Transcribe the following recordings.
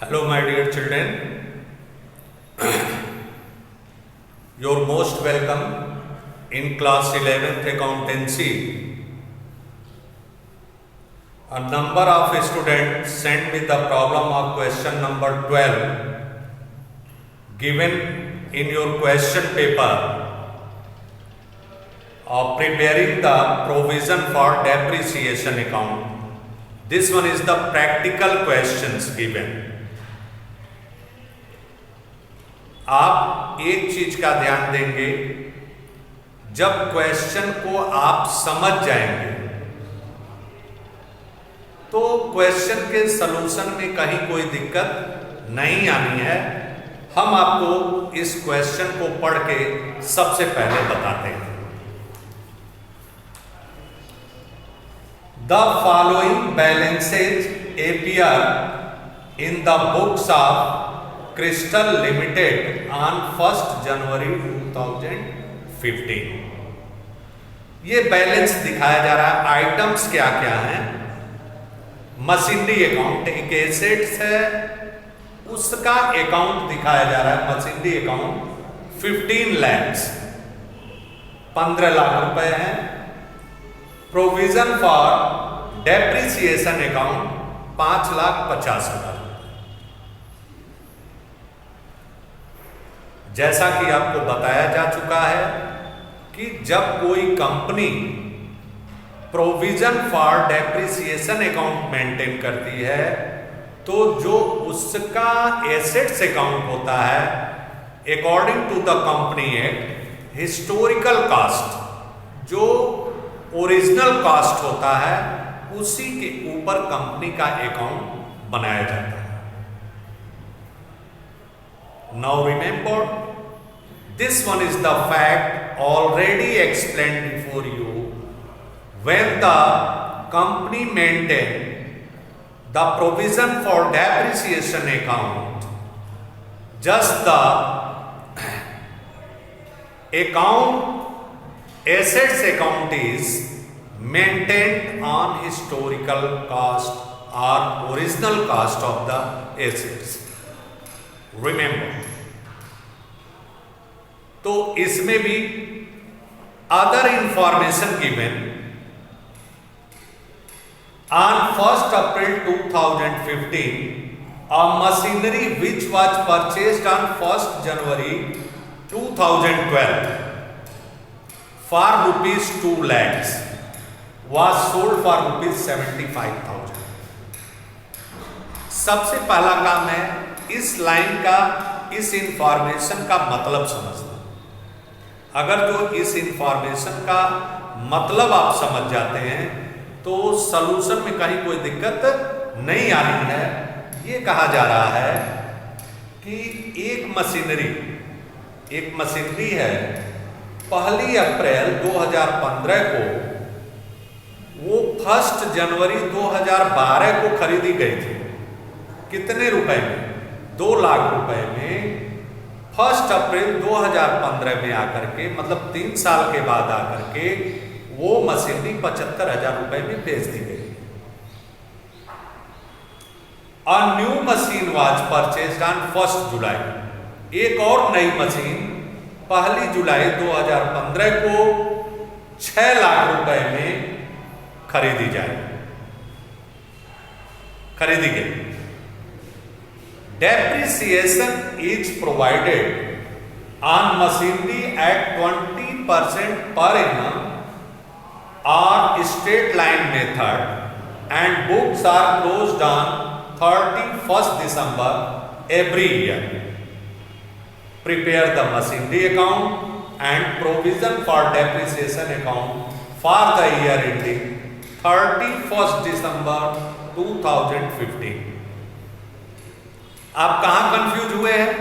Hello, my dear children. You're most welcome in class 11th accountancy. A number of students sent me the problem of question number 12 given in your question paper of preparing the provision for depreciation account. This one is the practical questions given. आप एक चीज का ध्यान देंगे, जब question को आप समझ जाएंगे तो क्वेश्चन के सलूशन में कहीं कोई दिक्कत नहीं आनी है। हम आपको इस क्वेश्चन को पढ़ के सबसे पहले बताते हैं। The following balances appear in the books of crystal limited on 1 जनवरी 2015। ये बैलेंस दिखाया जा रहा है। आइटम्स क्या क्या हैं? मशीनरी अकाउंट एक एसेट्स है, उसका अकाउंट दिखाया जा रहा है। मशीनरी अकाउंट 15 लाख 15 लाख रुपए है। Provision for depreciation account 5,50,000। जैसा कि आपको बताया जा चुका है कि जब कोई company provision for depreciation account maintain करती है तो जो उसका एसेट्स अकाउंट होता है, according to the company act, historical cost, जो ओरिजिनल कास्ट होता है उसी के ऊपर कंपनी का अकाउंट बनाया जाता है। Now remember, this one is the fact already explained before you. When the company maintain the provision for depreciation account, just the assets account is maintained on historical cost or original cost of the assets. Remember, तो इसमें भी other information given on 1 April 2015, a machinery which was purchased on 1 January 2012 for rupees 2 lakhs was sold for rupees 75,000. सबसे पहला काम है इस line का, इस इंफॉर्मेशन का मतलब समझना। अगर जो इस इंफॉर्मेशन का मतलब आप समझ जाते हैं तो सलूशन में कहीं कोई दिक्कत नहीं आनी है। ये कहा जा रहा है कि एक मशीनरी है, 1 अप्रैल 2015 को वो 1 जनवरी 2012 को खरीदी गई थी। कितने रुपए में? 2 लाख रुपए में 1 अप्रैल 2015 में आकर के, मतलब 3 साल के बाद आकर के वो मशीनरी 75,000 रुपए में बेच दी गई। A new machine was purchased on 1 जुलाई। एक और नई मशीन 1 जुलाई 2015 को 6 लाख रुपए में खरीदी गई। Depreciation is provided on machinery at 20% per annum or straight line method, and books are closed on 31st December every year. Prepare the machinery account and provision for depreciation account for the year ending 31st December 2015. आप कहां confuse हुए हैं?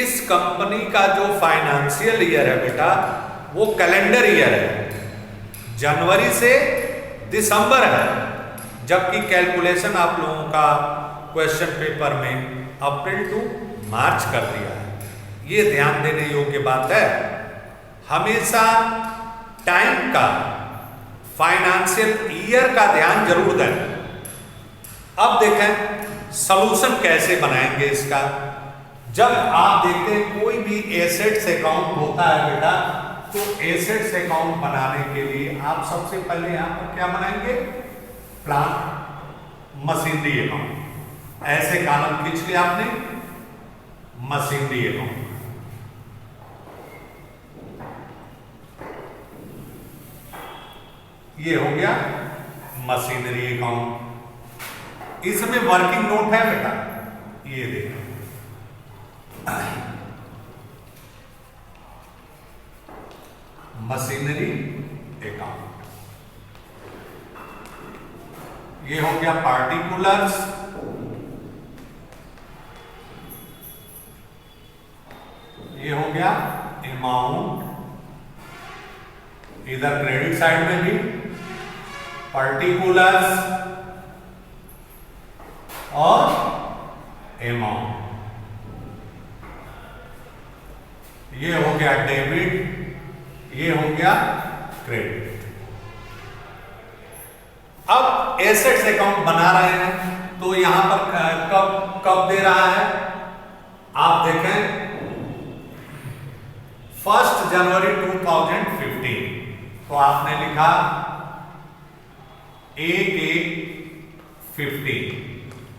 इस company का जो financial year है बेटा, वो कैलेंडर ईयर है, जनवरी से दिसंबर है, जबकि कैलकुलेशन आप लोगों का क्वेश्चन पेपर में अप्रैल टू मार्च कर दिया है। ये ध्यान देने योग्य बात है। हमेशा टाइम का, फाइनेंशियल ईयर का ध्यान जरूर दें। अब देखें सॉल्यूशन कैसे बनाएंगे इसका। जब आप देखते हैं कोई भी एसेट्स अकाउंट होता है बेटा, तो एसेट्स अकाउंट बनाने के लिए आप सबसे पहले यहां पर क्या बनाएंगे, प्लांट मशीनरी अकाउंट। ऐसे कॉलम खींच लिया आपने, मशीनरी अकाउंट। ये हो गया मशीनरी अकाउंट। इसमें वर्किंग नोट है बेटा, ये देखो मशीनरी अकाउंट। ये हो गया पार्टिकुलर्स, ये हो गया अमाउंट। इधर क्रेडिट साइड में भी पार्टिकुलर्स और अमाउंट। ये हो गया डेबिट, ये हो गया क्रेडिट। अब एसेट्स अकाउंट बना रहे हैं तो यहां पर कब कब दे रहा है, आप देखें 1 जनवरी 2015। तो आपने लिखा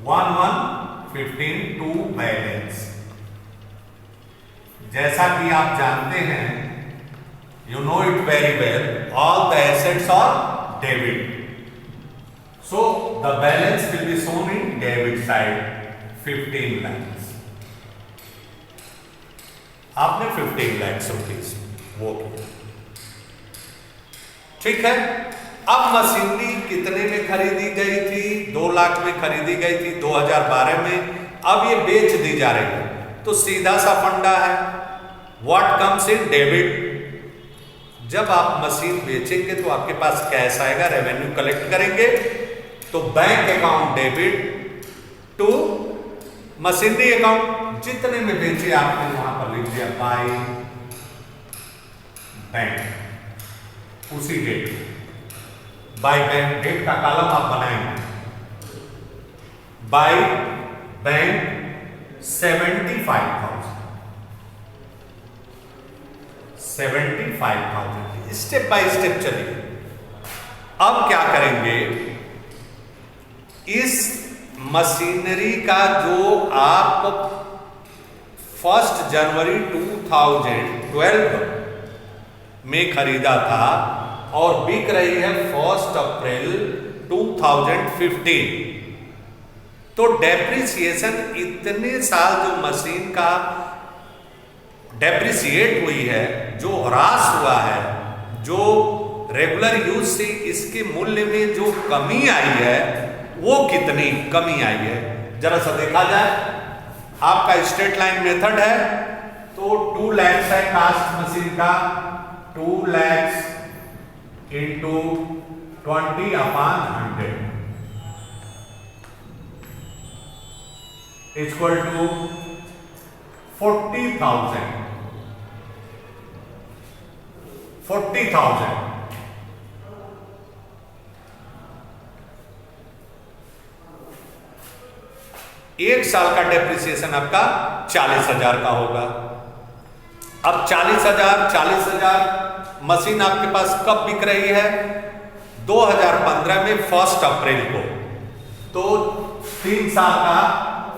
1/1/15 टू बैलेंस। जैसा कि आप जानते हैं, you know it very well, all the assets are debit, so the balance will be shown in debit side, 15 lakhs। आपने 15 lakhs रुपीज वो किया, ठीक है। अब मशीनरी कितने में खरीदी गई थी, 2 लाख में खरीदी गई थी 2012 में। अब ये बेच दी जा रही है, तो सीधा सा फंडा है, व्हाट कम्स इन डेबिट। जब आप मशीन बेचेंगे तो आपके पास कैश आएगा, रेवेन्यू कलेक्ट करेंगे, तो bank account debit to machinery account. जितने में बेचे आपने वहां पर लिख दिया बाय बैंक, उसी डेट बाय बैंक, डेट का कॉलम आप बनाएंगे, by bank 75,000 step by step चलिए। अब क्या करेंगे, इस मशीनरी का जो आप 1 जनवरी 2012 में खरीदा था और बिक रही है 1 अप्रैल 2015, तो डेप्रिसिएशन इतने साल जो मशीन का डेप्रिसिएट हुई है, जो ह्रास हुआ है, जो रेगुलर यूज से इसके मूल्य में जो कमी आई है, वो कितनी कमी आई है जरा सा देखा जाए। आपका स्ट्रेट लाइन मेथड है, तो 2 लाख है कास्ट मशीन का, 2 लाख इंटू 20/100 इक्वल टू 40,000। 40,000 एक साल का डेप्रिसिएशन आपका 40,000 का होगा। अब 40,000 मशीन आपके पास कब बिक रही है, 2015 में 1 अप्रैल को, तो 3 साल का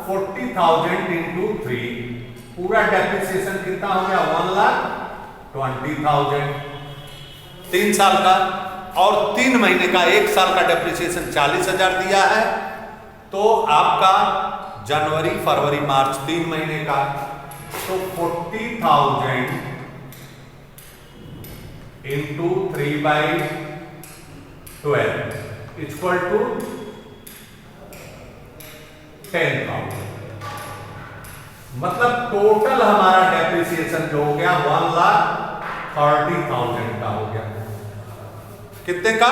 40,000 इंटू 3, पूरा डेप्रिसिएशन कितना हो गया, 1,20,000 3 साल का। और 3 महीने का, 1 साल का डेप्रिसिएशन 40,000 दिया है, तो आपका जनवरी फरवरी मार्च 3 महीने का, तो 40,000 इंटू 3/12 इक्वल टू 10,000। मतलब टोटल हमारा डेप्रिसिएशन जो हो गया 1,30,000 का हो गया। कितने का,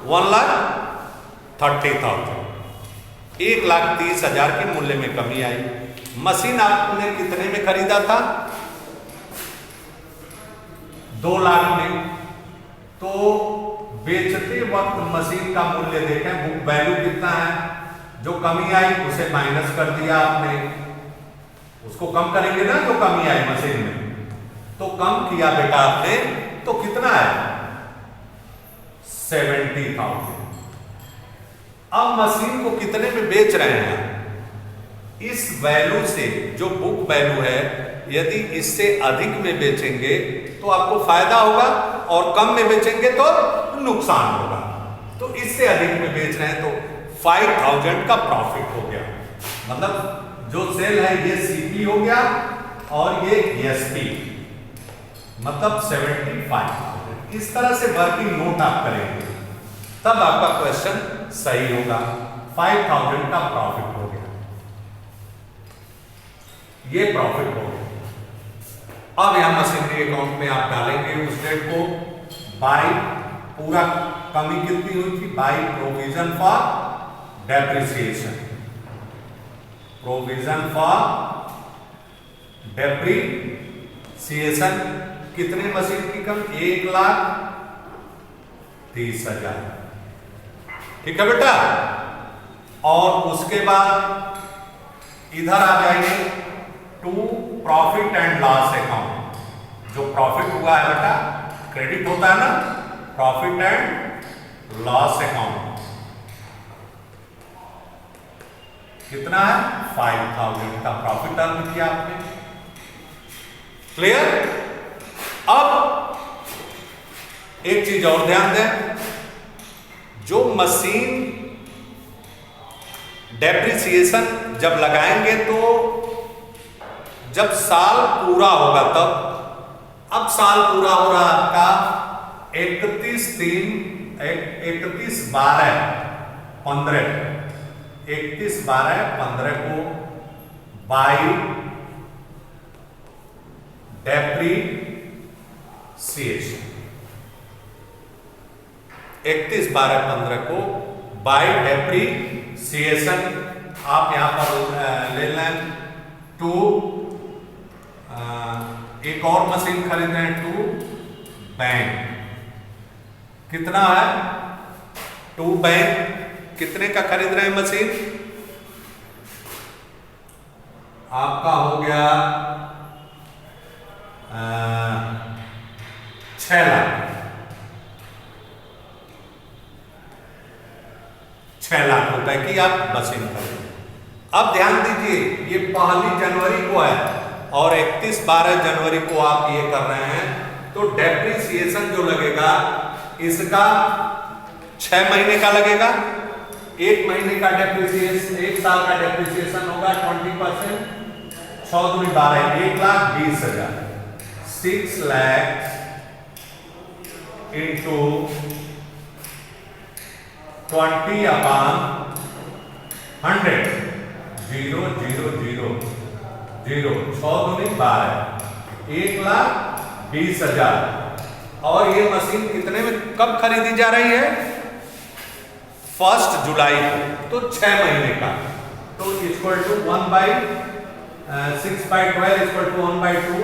1,30,000। 1,30,000 के मूल्य में कमी आई। मशीन आपने कितने में खरीदा था, 2 लाख में, तो बेचते वक्त मशीन का मूल्य देखें, बुक वैल्यू कितना है, जो कमी आई उसे माइनस कर दिया आपने, उसको कम करेंगे ना जो कमी आई मशीन में, तो कम किया बेटा आपने, तो कितना है 70,000। अब मशीन को कितने में बेच रहे हैं, इस वैल्यू से जो बुक वैल्यू है, यदि इससे अधिक में बेचेंगे तो आपको फायदा होगा और कम में बेचेंगे तो नुकसान होगा। तो इससे अधिक में बेच रहे हैं तो 5,000 का प्रॉफिट हो गया। मतलब जो सेल है ये सीपी हो गया और ये एसपी, मतलब 75,000। इस तरह से वर्किंग नोट आप करेंगे तब आपका क्वेश्चन सही होगा। 5,000 का प्रॉफिट हो गया, ये प्रॉफिट हो गया। अब यहां मशीनरी अकाउंट में आप डालेंगे उस डेट को बाय, पूरा कमी कितनी हुई थी, by provision for depreciation. Provision for depreciation कितने मशीन की कम, 1,30,000। ठीक है बेटा। और उसके बाद इधर आ जाएंगे to profit and loss account. जो प्रॉफिट हुआ है बेटा, क्रेडिट होता है ना, प्रॉफिट एंड लॉस अकाउंट कितना है, 5,000 का प्रॉफिट अर्न किया आपने। क्लियर। अब एक चीज और ध्यान दें, जो मशीन डेप्रिसिएशन जब लगाएंगे तो जब साल पूरा होगा तब, अब साल पूरा हो रहा आपका 31/12/15 को बाय डेप्रिसिएशन, 31/12/15 को बाय डेप्रिसिएशन आप यहां पर ले लें। टू एक और मशीन खरीद रहे हैं, टू बैंक, कितना है, टू बैंक कितने का खरीद रहे हैं मशीन, आपका हो गया 6 लाख, 6 लाख रुपए की आप मशीन खरीद। अब ध्यान दीजिए, ये 1 जनवरी को है और 31/12 को आप ये कर रहे हैं, तो डेप्रिसिएशन जो लगेगा इसका 6 महीने का लगेगा। 1 महीने का डेप्रिसिएशन, 1 साल का डेप्रिसिएशन होगा 20%, 6 दूनी 12, 1,20,000, 6 लाख इंटू 20/100, 0,000, 6 दूनी 12, 1,20,000। और ये मशीन कितने में कब खरीदी जा रही है, 1 जुलाई को, तो 6 महीने का, तो equal to 1/6/12 equal to 1/2,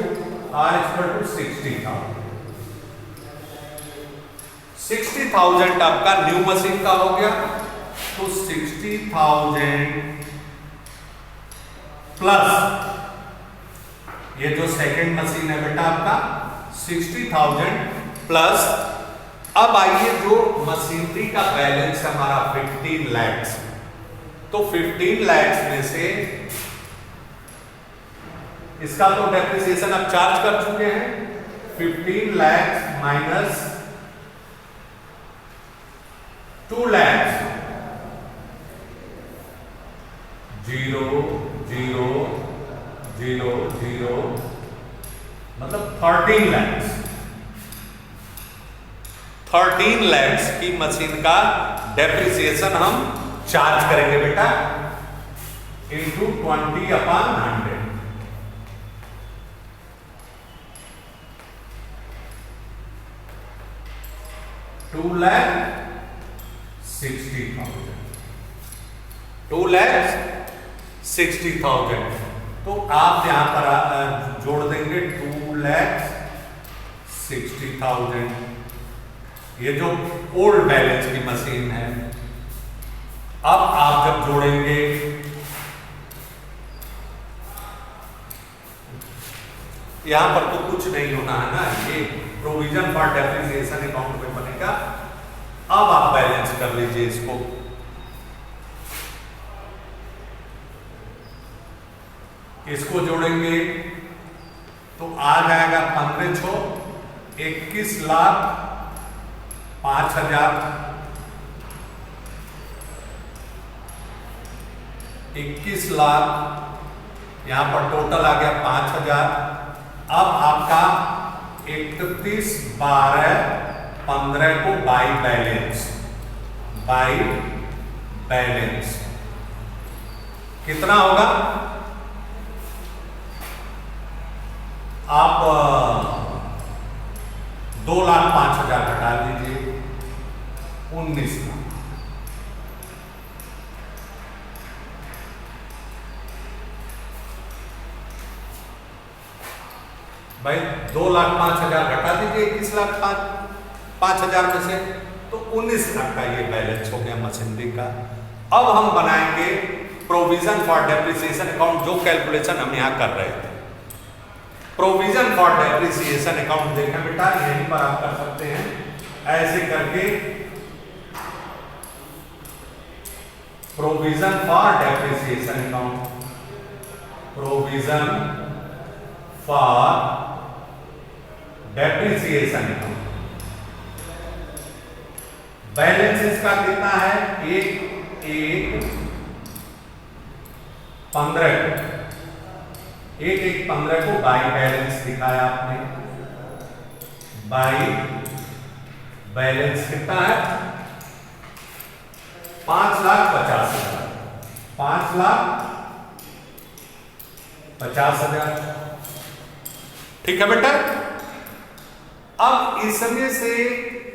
R equal to 60,000। 60,000 आपका न्यू मशीन का हो गया, तो 60,000 प्लस ये जो सेकंड मशीन है बेटा आपका 60,000 प्लस, अब आइए जो मशीनरी का बैलेंस हमारा 15 लाख, तो 15 लाख में से इसका तो डेप्रिसिएशन आप चार्ज कर चुके हैं, 15 लाख माइनस 2 लाख, 0,0,0,0, मतलब 13 लाख। 13 लाख की मशीन का डेप्रिसिएशन हम चार्ज करेंगे बेटा, इंटू 20/100, 2,60,000, 2,60,000। तो आप यहां पर जोड़ देंगे 2,60,000, ये जो ओल्ड बैलेंस की मशीन है। अब आप जब जोड़ेंगे, यहां पर तो कुछ नहीं होना है ना, ये प्रोविजन फॉर डेप्रिसिएशन अकाउंट में बनेगा। अब आप बैलेंस कर लीजिए इसको, इसको जोड़ेंगे तो आ जाएगा 15 छो 21,05,000, 21 लाख, यहां पर टोटल आ गया 5,000। अब आपका 31/12/15 को बाई बैलेंस कितना होगा? आप 2,05,000 घटा दीजिए, 19 लाख। भाई 2,05,000 घटा दीजिए 21,05,000 में से, तो 19 लाख का ये बैलेंस हो गया मशीनरी का। अब हम बनाएंगे प्रोविजन फॉर डेप्रिसिएशन अकाउंट, जो कैलकुलेशन हम यहां कर रहे थे। प्रोविजन फॉर डेप्रिसिएशन अकाउंट देखा बेटा, यहीं पर आप कर सकते हैं ऐसे करके, provision for depreciation account, provision for depreciation account, balance इसका कितना है? 1/1/15 को बाई बैलेंस दिखाया आपने। बाई बैलेंस कितना है? 5,50,000, 5,50,000। ठीक है बेटा। अब इसमें से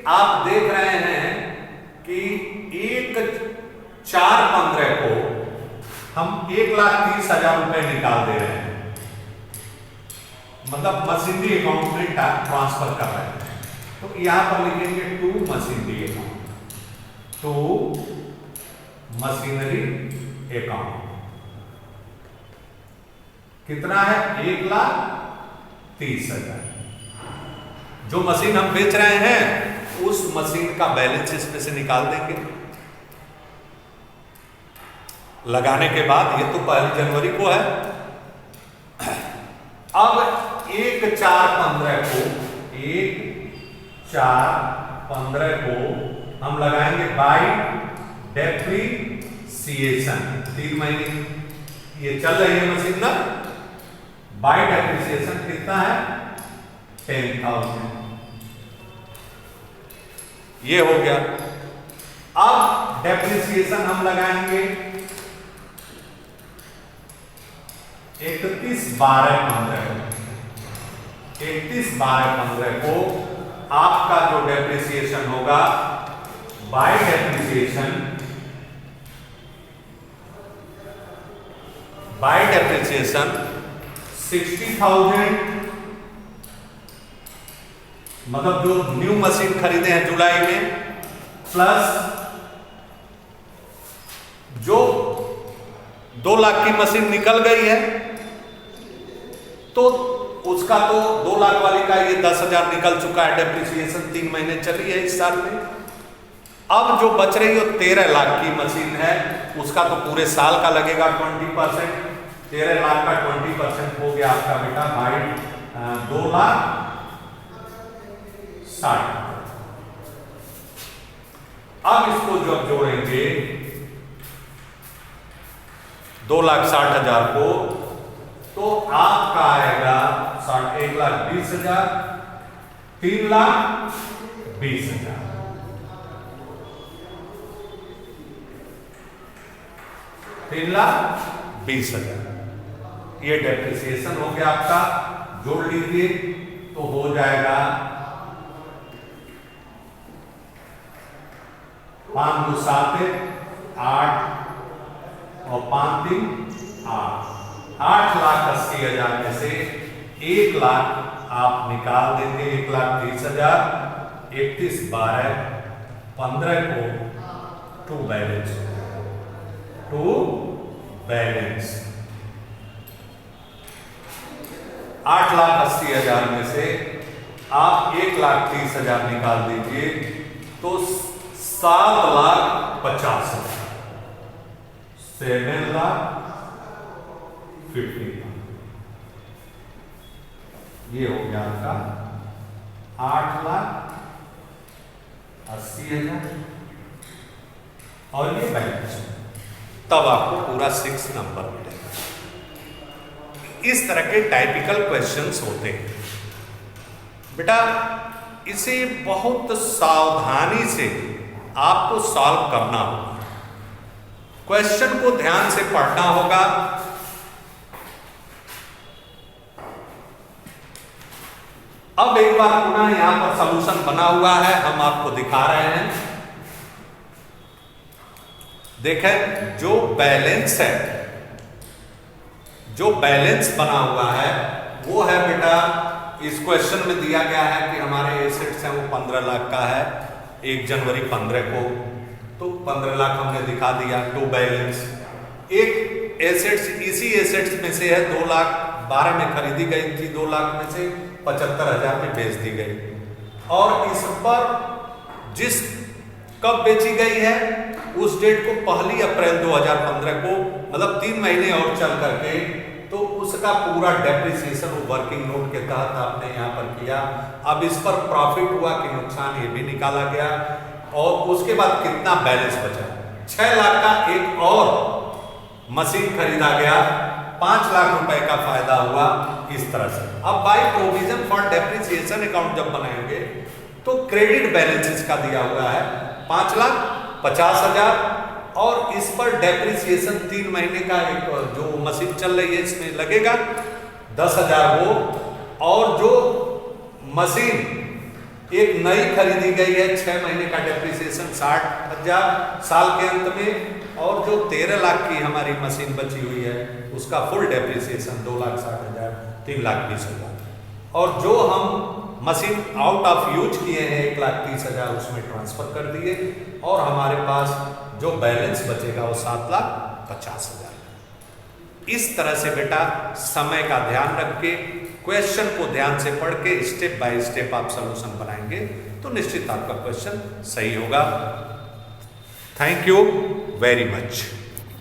आप देख रहे हैं कि 1/4/15 को हम 1,30,000 रुपए निकाल दे रहे हैं, मतलब मशीनरी अकाउंट में ट्रांसफर कर रहे हैं। तो यहां पर लिखेंगे to machinery account, to machinery account. कितना है? 1,30,000। जो मशीन हम बेच रहे हैं उस मशीन का बैलेंस इसमें से निकाल देंगे। लगाने के बाद, ये तो 1 जनवरी को है। अब 1/4/15 को, 1/4/15 को हम लगाएंगे बाई डेप्रिसिएशन। 3 महीने ये चल रही है मशीन ना, बाई डेप्रिसिएशन कितना है? 10,000। ये हो गया। अब डेप्रिसिएशन हम लगाएंगे 31/12/15 को आपका जो डेप्रिसिएशन होगा बाय डेप्रिसिएशन 60,000, मतलब जो न्यू मशीन खरीदे हैं जुलाई में, प्लस जो 2 लाख की मशीन निकल गई है तो उसका तो 2 लाख वाली का ये 10,000 निकल चुका है, डेप्रिसिएशन 3 महीने चली है इस साल में। अब जो बच रही है 13 लाख की मशीन है, उसका तो पूरे साल का लगेगा 20%। 13 लाख का 20% हो गया आपका बेटा भाई 2,60,000। अब इसको जब जोड़ेंगे 2,60,000 को, तो आपका आएगा 1,20,000, 3,20,000। 3,20,000 ये डेप्रिसिएशन हो गया आपका। जोड़ लीजिए तो हो जाएगा 5 2 7 8 और 5 3 8, 8,80,000 में से 1 लाख आप निकाल देंगे। 1,30,000 31/12/15 को टू बैलेंस टू बैलेंस। 8,80,000 में से आप 1,30,000 निकाल दीजिए तो 7,50,000, 7,50,000 ये हो गया आपका 8,80,000 और ये बैलेंस, तब आपको पूरा 6 नंबर मिलेगा। इस तरह के टाइपिकल क्वेश्चंस होते हैं बेटा, इसे बहुत सावधानी से आपको सॉल्व करना होगा, क्वेश्चन को ध्यान से पढ़ना होगा। अब एक बार पुनः यहां पर सॉल्यूशन बना हुआ है, हम आपको दिखा रहे हैं। देखें, जो बैलेंस है, जो बैलेंस बना हुआ है वो है बेटा, इस क्वेश्चन में दिया गया है कि हमारे एसेट्स हैं वो 15 लाख का है 1 जनवरी 15 को, तो 15 लाख हमने दिखा दिया। टू बैलेंस, एक एसेट्स इसी एसेट्स में से है 2,12,000 में खरीदी गई थी, 2 लाख में से 75,000 में बेच दी गई, और इस पर जिस कब बेची गई है उस डेट को 1 अप्रैल 2015 को, मतलब 3 महीने और चल करके, तो उसका पूरा डेप्रिसिएशन वर्किंग नोट के तहत आपने यहाँ पर किया। अब इस पर प्रॉफिट हुआ कि नुकसान, ये भी निकाला गया, और उसके बाद कितना बैलेंस बचा, 6 लाख का एक और मशीन खरीदा गया, 5 लाख रुपए का फायदा हुआ, इस तरह से। अब by provision for depreciation account जब बनाएंगे तो क्रेडिट बैलेंस इसका दिया हुआ है 5,50,000, और इस पर डेप्रिसिएशन 3 महीने का एक जो मशीन चल रही है इसमें लगेगा 10,000 वो, और जो मशीन एक नई खरीदी गई है 6 महीने का डेप्रिसिएशन 60,000 साल के अंत में, और जो 13 लाख की हमारी मशीन बची हुई है उसका फुल डेप्रिसिएशन 2,60,000, 3,20,000, और जो हम मशीन आउट ऑफ यूज किए हैं 1,30,000 उसमें ट्रांसफर कर दिए, और हमारे पास जो बैलेंस बचेगा वो 7,50,000। इस तरह से बेटा समय का ध्यान रख के, क्वेश्चन को ध्यान से पढ़ के स्टेप बाय स्टेप आप सॉल्यूशन बनाएंगे तो निश्चित आपका क्वेश्चन सही होगा। Thank you very much.